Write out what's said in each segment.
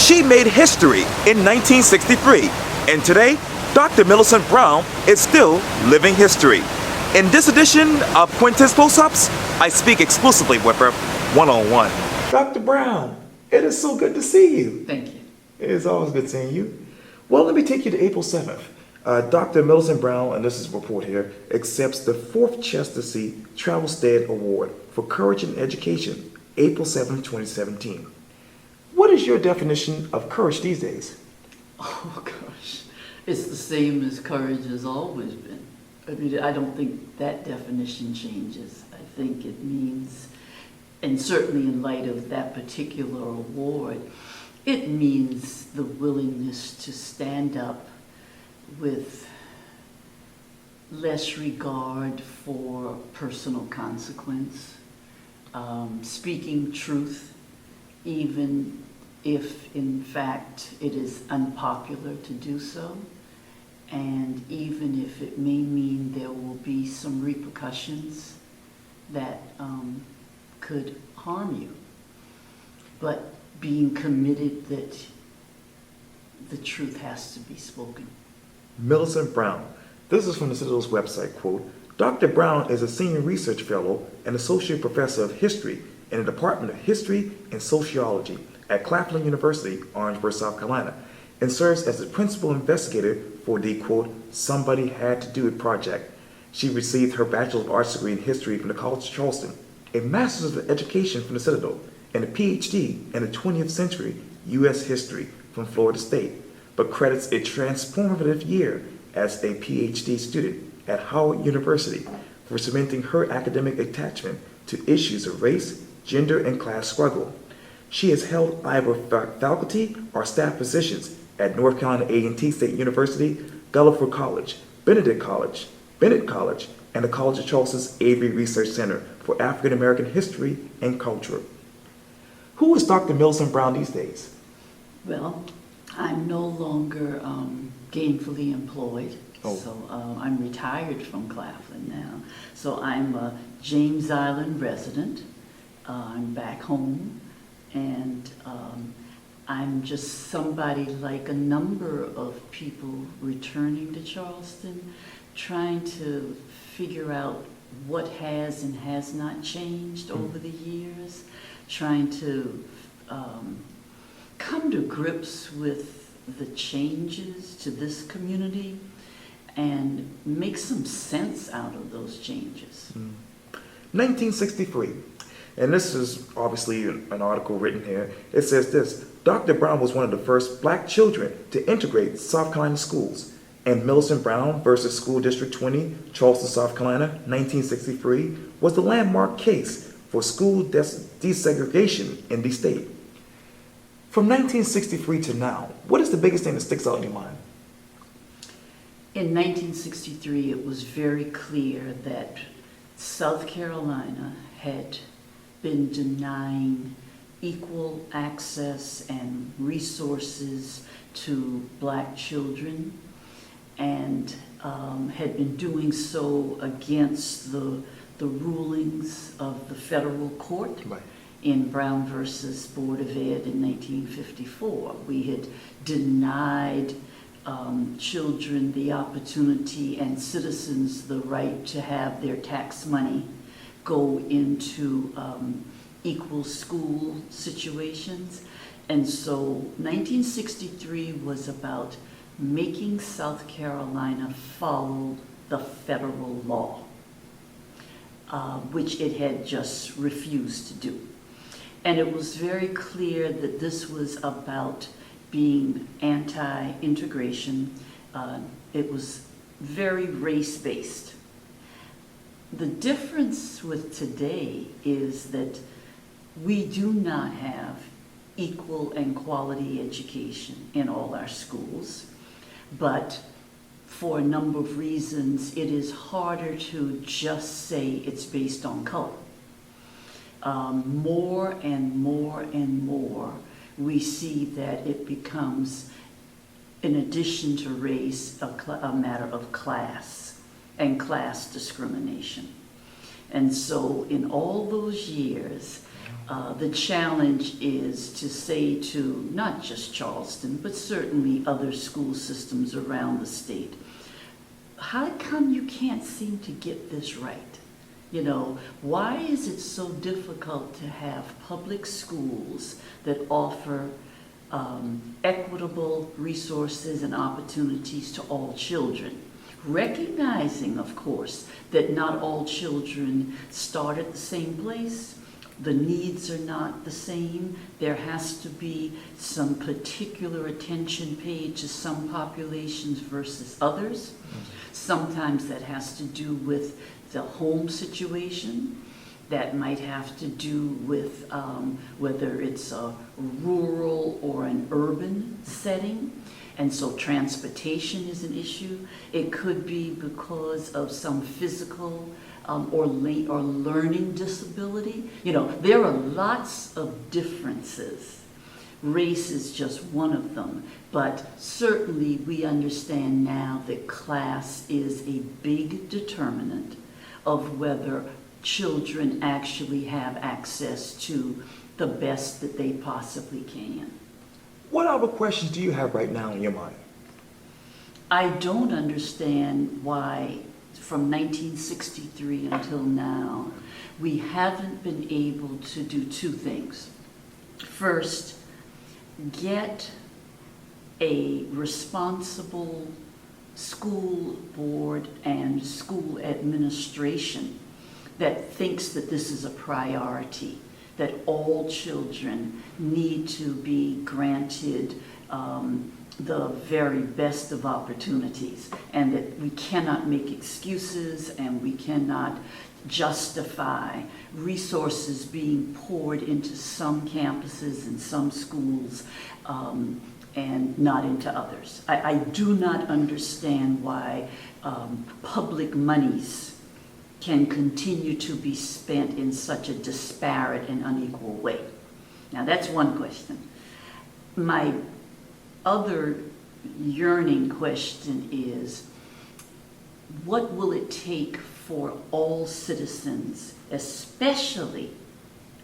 She made history in 1963, and today, Dr. Millicent Brown is still living history. In this edition of Quintin's Close-Ups, I speak exclusively with her one-on-one. Dr. Brown, it is so good to see you. Thank you. It is always good seeing you. Well, let me take you to April 7th. Dr. Millicent Brown, and this is a report here, accepts the 4th Chester Seat Travel Stead Award for Courage in Education, April 7, 2017. What is your definition of courage these days? Oh gosh, it's the same as courage has always been. I mean, I don't think that definition changes. I think it means, and certainly in light of that particular award, it means the willingness to stand up with less regard for personal consequence, speaking truth, even if in fact it is unpopular to do so, and even if it may mean there will be some repercussions that could harm you, but being committed that the truth has to be spoken. Millicent Brown. This is from the Citadel's website, quote, Dr. Brown is a senior research fellow and associate professor of history in the Department of History and Sociology at Claflin University, Orangeburg, South Carolina, and serves as the principal investigator for the, quote, Somebody Had to Do It project. She received her Bachelor of Arts degree in history from the College of Charleston, a Master's of Education from the Citadel, and a PhD in the 20th century U.S. history from Florida State, but credits a transformative year as a PhD student at Howard University for cementing her academic attachment to issues of race, gender, and class struggle. She has held either faculty or staff positions at North Carolina A&T State University, Gulliver College, Bennett College, and the College of Charleston's Avery Research Center for African American History and Culture. Who is Dr. Millicent Brown these days? Well, I'm no longer gainfully employed, so I'm retired from Claflin now. So I'm a James Island resident. I'm back home, and I'm just somebody like a number of people returning to Charleston, trying to figure out what has and has not changed over the years, trying to come to grips with the changes to this community and make some sense out of those changes. 1963, and this is obviously an article written here. It says this, Dr. Brown was one of the first black children to integrate South Carolina schools, and Millicent Brown versus School District 20, Charleston, South Carolina, 1963, was the landmark case for school desegregation in the state. From 1963 to now, what is the biggest thing that sticks out in your mind? In 1963, it was very clear that South Carolina had been denying equal access and resources to black children, and had been doing so against the rulings of the federal court. Right. In Brown versus Board of Ed in 1954. We had denied children the opportunity and citizens the right to have their tax money go into equal school situations. And so 1963 was about making South Carolina follow the federal law, which it had just refused to do. And it was very clear that this was about being anti-integration. It was very race-based. The difference with today is that we do not have equal and quality education in all our schools, but for a number of reasons, it is harder to just say it's based on color. More and more and more, we see that it becomes, in addition to race, a matter of class and class discrimination. And so in all those years, The challenge is to say to not just Charleston, but certainly other school systems around the state, how come you can't seem to get this right? You know, why is it so difficult to have public schools that offer equitable resources and opportunities to all children? Recognizing, of course, that not all children start at the same place. The needs are not the same. There has to be some particular attention paid to some populations versus others. Sometimes that has to do with the home situation. That might have to do with whether it's a rural or an urban setting. And so transportation is an issue. It could be because of some physical or learning disability. You know, there are lots of differences. Race is just one of them. But certainly we understand now that class is a big determinant of whether children actually have access to the best that they possibly can. What other questions do you have right now in your mind? I don't understand why from 1963 until now, we haven't been able to do two things. First, get a responsible school board and school administration that thinks that this is a priority, that all children need to be granted the very best of opportunities, and that we cannot make excuses and we cannot justify resources being poured into some campuses and some schools and not into others. I do not understand why public monies can continue to be spent in such a disparate and unequal way. Now that's one question. My other yearning question is, what will it take for all citizens, especially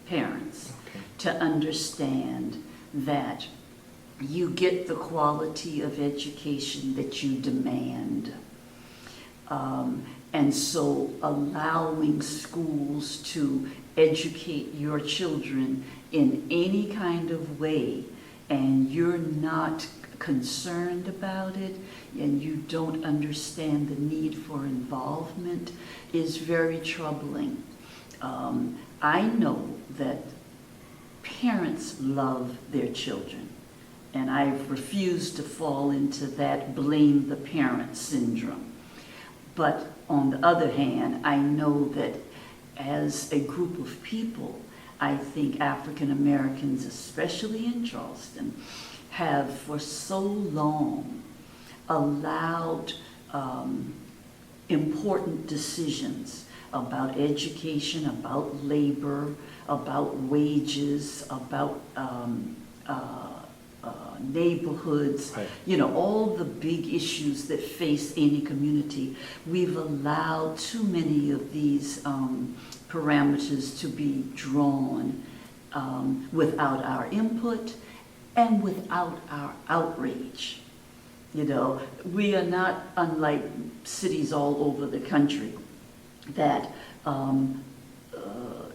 parents, to understand that you get the quality of education that you demand? And so allowing schools to educate your children in any kind of way, and you're not concerned about it, and you don't understand the need for involvement, is very troubling. I know that parents love their children, and I've refused to fall into that blame the parent syndrome. But on the other hand, I know that as a group of people, I think African Americans, especially in Charleston, have for so long allowed important decisions about education, about labor, about wages, about neighborhoods, right. You know, all the big issues that face any community. We've allowed too many of these parameters to be drawn without our input and without our outrage. You know, we are not unlike cities all over the country that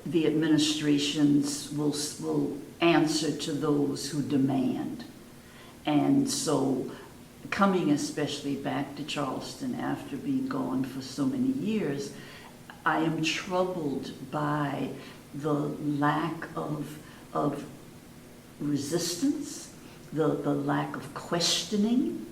the administrations will answer to those who demand. And so coming especially back to Charleston after being gone for so many years, I am troubled by the lack of resistance, the lack of questioning,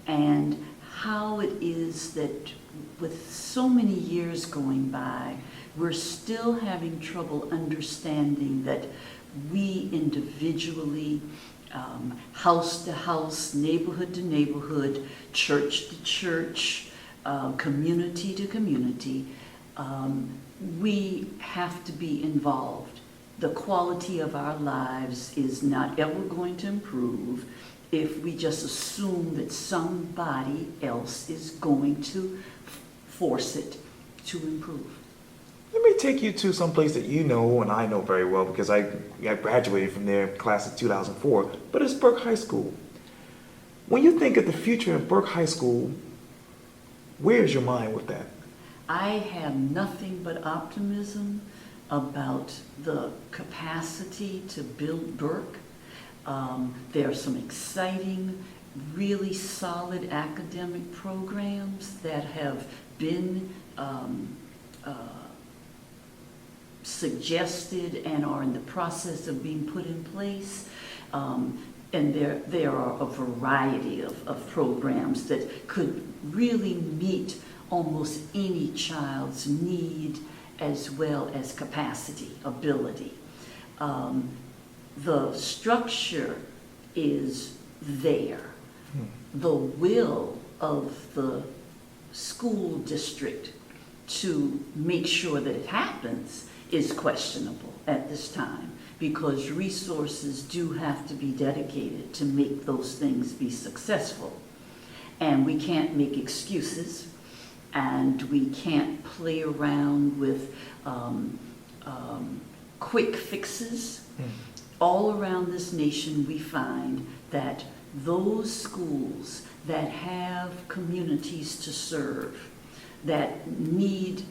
and how it is that with so many years going by, we're still having trouble understanding that we individually, house to house, neighborhood to neighborhood, church to church, community to community, we have to be involved. The quality of our lives is not ever going to improve if we just assume that somebody else is going to force it to improve. Let me take you to some place that you know and I know very well because I graduated from there, class of 2004, but it's Burke High School. When you think of the future of Burke High School, where's your mind with that? I have nothing but optimism about the capacity to build Burke. There are some exciting, really solid academic programs that have been suggested and are in the process of being put in place. And there are a variety of programs that could really meet almost any child's need as well as capacity, ability. The structure is there. The will of the school district to make sure that it happens is questionable at this time, because resources do have to be dedicated to make those things be successful. And we can't make excuses, and we can't play around with quick fixes. All around this nation we find that those schools that have communities to serve, that need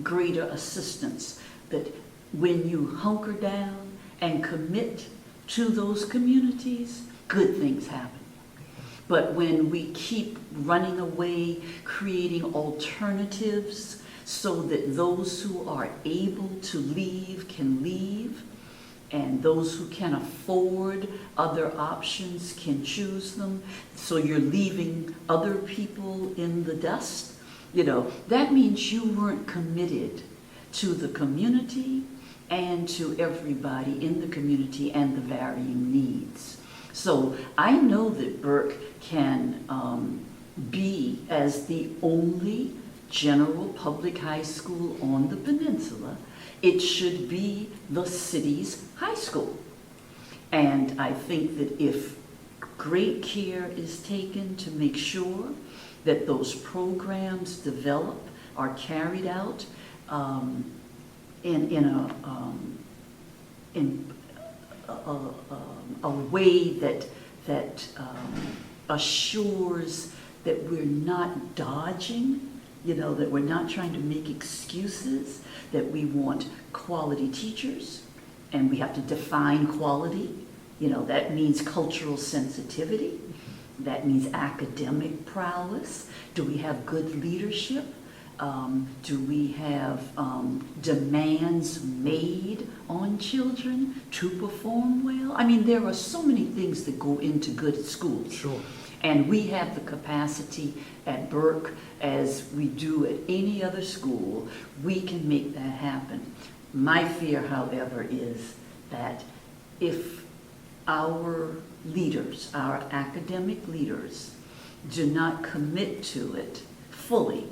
greater assistance, that when you hunker down and commit to those communities, good things happen. But when we keep running away, creating alternatives so that those who are able to leave can leave, and those who can afford other options can choose them, so you're leaving other people in the dust, that means you weren't committed to the community and to everybody in the community and the varying needs. So I know that Burke can be, as the only general public high school on the peninsula, it should be the city's high school. And I think that if great care is taken to make sure that those programs develop, are carried out in a way that assures that we're not dodging, that we're not trying to make excuses, that we want quality teachers, and we have to define quality. That means cultural sensitivity. That means academic prowess. Do we have good leadership? Do we have demands made on children to perform well? I mean, there are so many things that go into good schools. Sure. And we have the capacity at Burke, as we do at any other school, we can make that happen. My fear, however, is that if our leaders, our academic leaders, do not commit to it fully,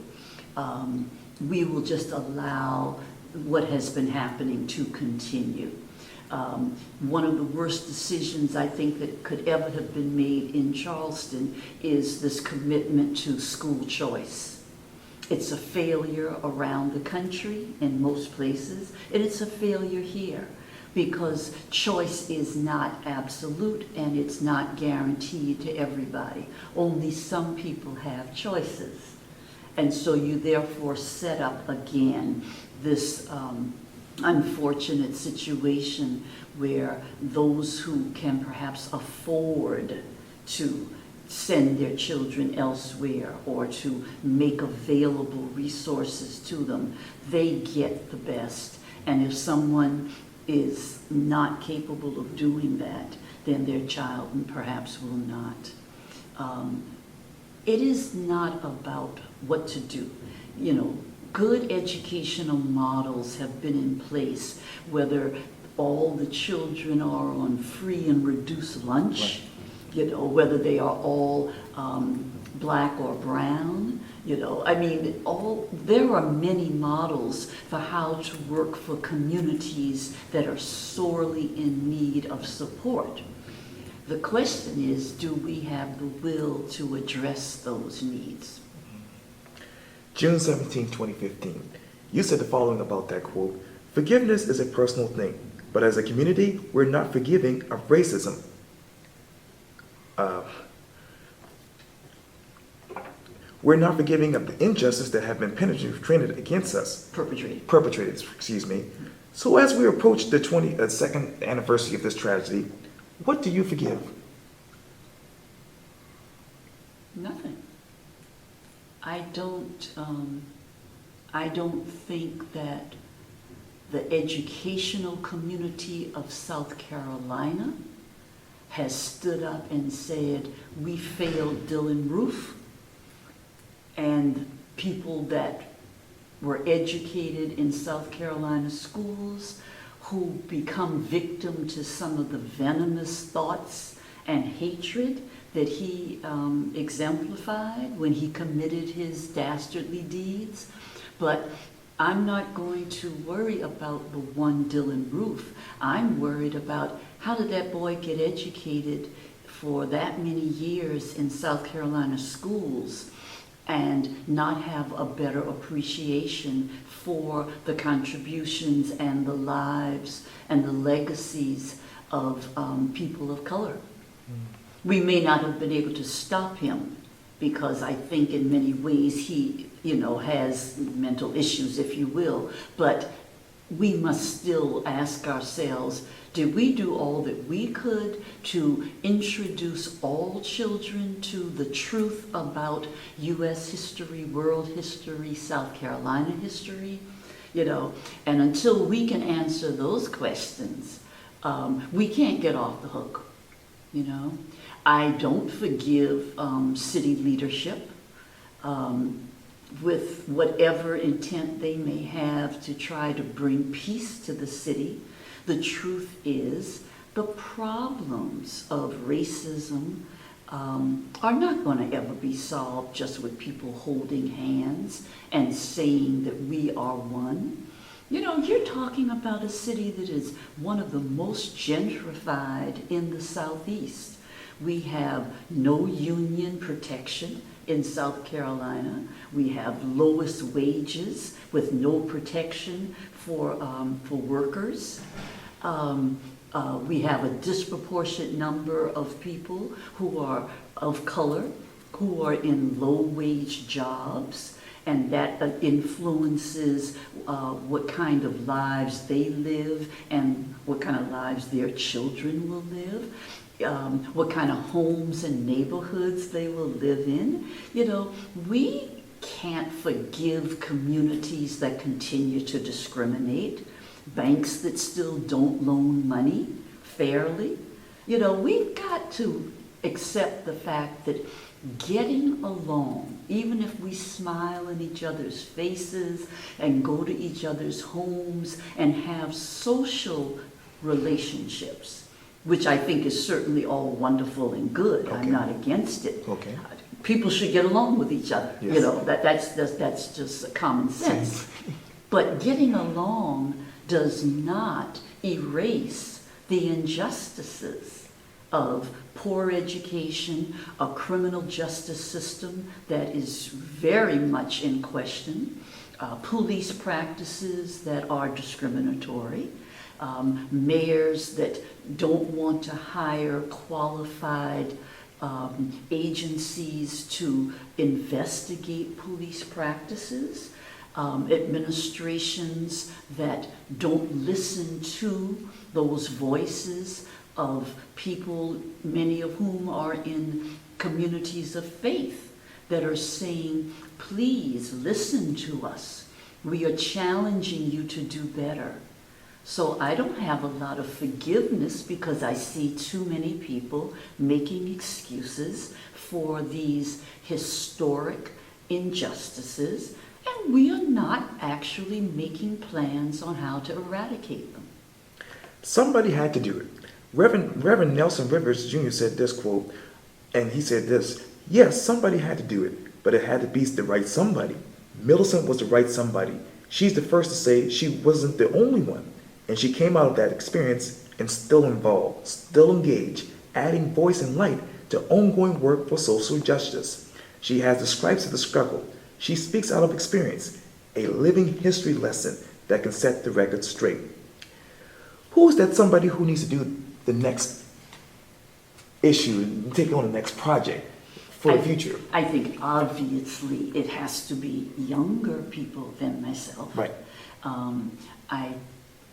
we will just allow what has been happening to continue. One of the worst decisions I think that could ever have been made in Charleston is this commitment to school choice. It's a failure around the country in most places, and it's a failure here because choice is not absolute and it's not guaranteed to everybody. Only some people have choices. And so you therefore set up again this unfortunate situation where those who can perhaps afford to send their children elsewhere or to make available resources to them, they get the best. And if someone is not capable of doing that, then their child perhaps will not. It is not about what to do. Good educational models have been in place, whether all the children are on free and reduced lunch, whether they are all black or brown, there are many models for how to work for communities that are sorely in need of support. The question is, do we have the will to address those needs? June 17, 2015. You said the following about that quote: "Forgiveness is a personal thing, but as a community, we're not forgiving of racism. Uh, we're not forgiving of the injustice that have been perpetrated against us." Perpetrated, excuse me. So as we approach the 22nd anniversary of this tragedy, what do you forgive? Nothing. I don't think that the educational community of South Carolina has stood up and said, we failed Dylan Roof, and people that were educated in South Carolina schools who become victim to some of the venomous thoughts and hatred that he exemplified when he committed his dastardly deeds. But I'm not going to worry about the one Dylan Roof. I'm worried about how did that boy get educated for that many years in South Carolina schools and not have a better appreciation for the contributions and the lives and the legacies of people of color. We may not have been able to stop him because I think in many ways he, has mental issues, if you will, but we must still ask ourselves, did we do all that we could to introduce all children to the truth about U.S. history, world history, South Carolina history? And until we can answer those questions, we can't get off the hook, I don't forgive city leadership with whatever intent they may have to try to bring peace to the city. The truth is, the problems of racism are not going to ever be solved just with people holding hands and saying that we are one. You're talking about a city that is one of the most gentrified in the Southeast. We have no union protection in South Carolina. We have lowest wages with no protection for workers. We have a disproportionate number of people who are of color, who are in low-wage jobs, and that influences what kind of lives they live and what kind of lives their children will live. What kind of homes and neighborhoods they will live in. We can't forgive communities that continue to discriminate, banks that still don't loan money fairly. We've got to accept the fact that getting along, even if we smile in each other's faces and go to each other's homes and have social relationships, which I think is certainly all wonderful and good. Okay. I'm not against it. Okay. People should get along with each other. Yes. That's just common sense. But getting along does not erase the injustices of poor education, a criminal justice system that is very much in question, police practices that are discriminatory, mayors that don't want to hire qualified agencies to investigate police practices, administrations that don't listen to those voices of people, many of whom are in communities of faith, that are saying, please listen to us. We are challenging you to do better. So I don't have a lot of forgiveness because I see too many people making excuses for these historic injustices, and we are not actually making plans on how to eradicate them. Somebody had to do it. Reverend Nelson Rivers Jr. said this quote, and he said this: yes, somebody had to do it, but it had to be the right somebody. Millicent was the right somebody. She's the first to say she wasn't the only one. And she came out of that experience and still involved, still engaged, adding voice and light to ongoing work for social justice. She has the stripes of the struggle. She speaks out of experience. a living history lesson that can set the record straight. Who is that somebody who needs to do the next issue and take on the next project for the future? I think obviously it has to be younger people than myself. Right. I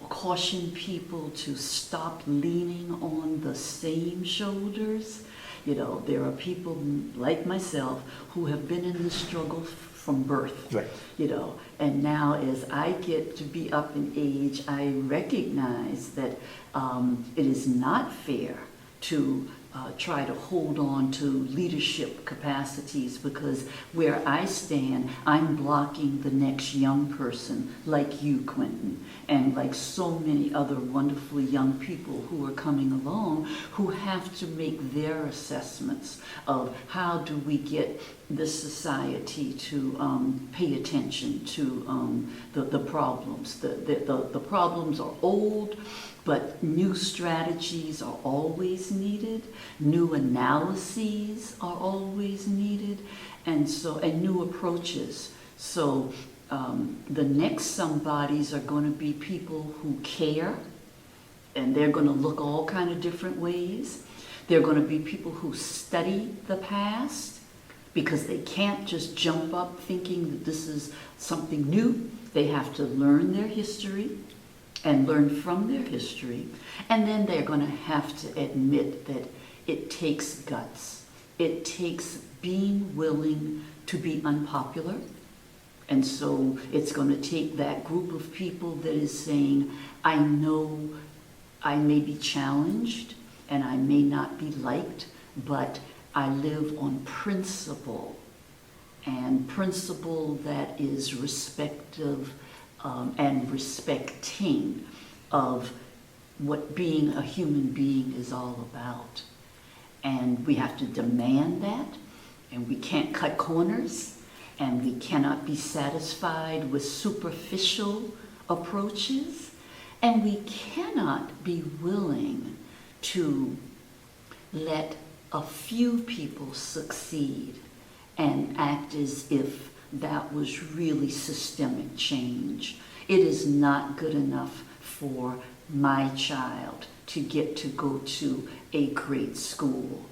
caution people to stop leaning on the same shoulders. You know, there are people like myself who have been in this struggle from birth. Right. You know, and now as I get to be up in age, I recognize that it is not fair to try to hold on to leadership capacities, because where I stand, I'm blocking the next young person like you, Quintin, and like so many other wonderful young people who are coming along who have to make their assessments of how do we get this society to pay attention to the problems. The problems are old, but new strategies are always needed, new analyses are always needed, and new approaches. So the next somebodies are going to be people who care, and they're going to look all kind of different ways. They're going to be people who study the past, because they can't just jump up thinking that this is something new. They have to learn their history and learn from their history. And then they're going to have to admit that it takes guts. It takes being willing to be unpopular. And so it's going to take that group of people that is saying, I know I may be challenged and I may not be liked, but I live on principle, and principle that is respective and respecting of what being a human being is all about. And we have to demand that, and we can't cut corners, and we cannot be satisfied with superficial approaches, and we cannot be willing to let a few people succeed and act as if that was really systemic change. It is not good enough for my child to get to go to a great school.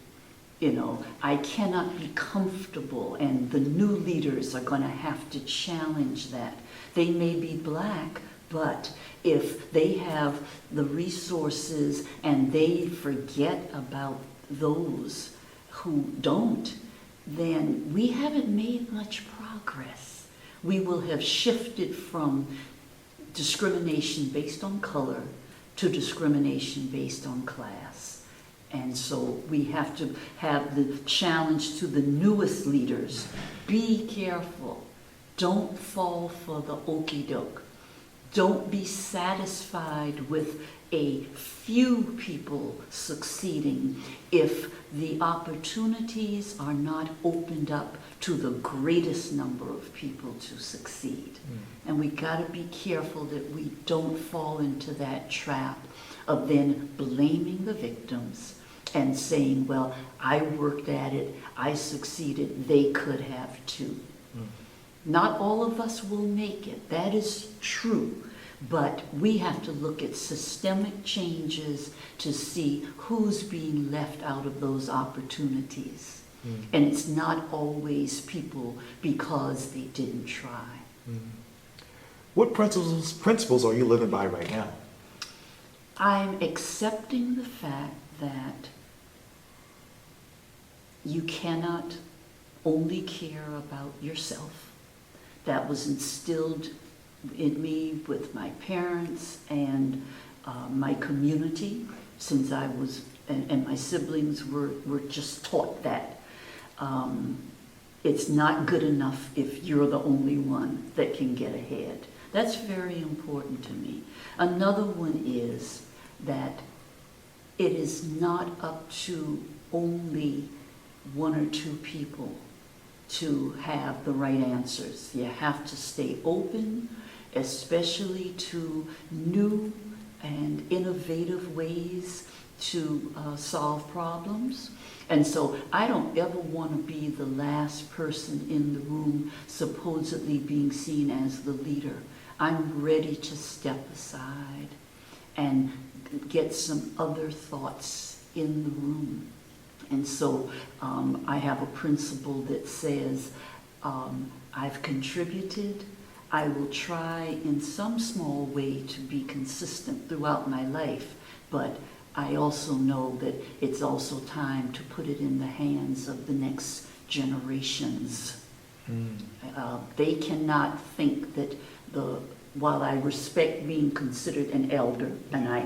You know, I cannot be comfortable, and the new leaders are going to have to challenge that. They may be black, but if they have the resources and they forget about those who don't, then we haven't made much progress. We will have shifted from discrimination based on color to discrimination based on class. And so we have to have the challenge to the newest leaders. Be careful. Don't fall for the okie doke. Don't be satisfied with a few people succeeding if the opportunities are not opened up to the greatest number of people to succeed. And we got to be careful that we don't fall into that trap of then blaming the victims and saying, well, I worked at it, I succeeded, they could have too. Not all of us will make it, that is true. But we have to look at systemic changes to see who's being left out of those opportunities. And it's not always people because they didn't try. What principles are you living by right now? I'm accepting the fact that you cannot only care about yourself. That was instilled in me with my parents and my community since I was, and my siblings were just taught that. It's not good enough if you're the only one that can get ahead. That's very important to me. Another one is that it is not up to only one or two people to have the right answers. You have to stay open, especially to new and innovative ways to solve problems. And so I don't ever want to be the last person in the room supposedly being seen as the leader. I'm ready to step aside and get some other thoughts in the room. And so I have a principle that says, I've contributed. I will try in some small way to be consistent throughout my life, but I also know that it's also time to put it in the hands of the next generations. They cannot think that while I respect being considered an elder, and I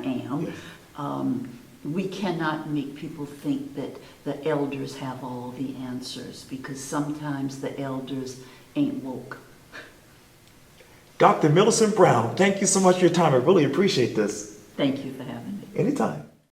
am, we cannot make people think that the elders have all the answers, because sometimes the elders ain't woke. Dr. Millicent Brown, thank you so much for your time. I really appreciate this. Thank you for having me. Anytime.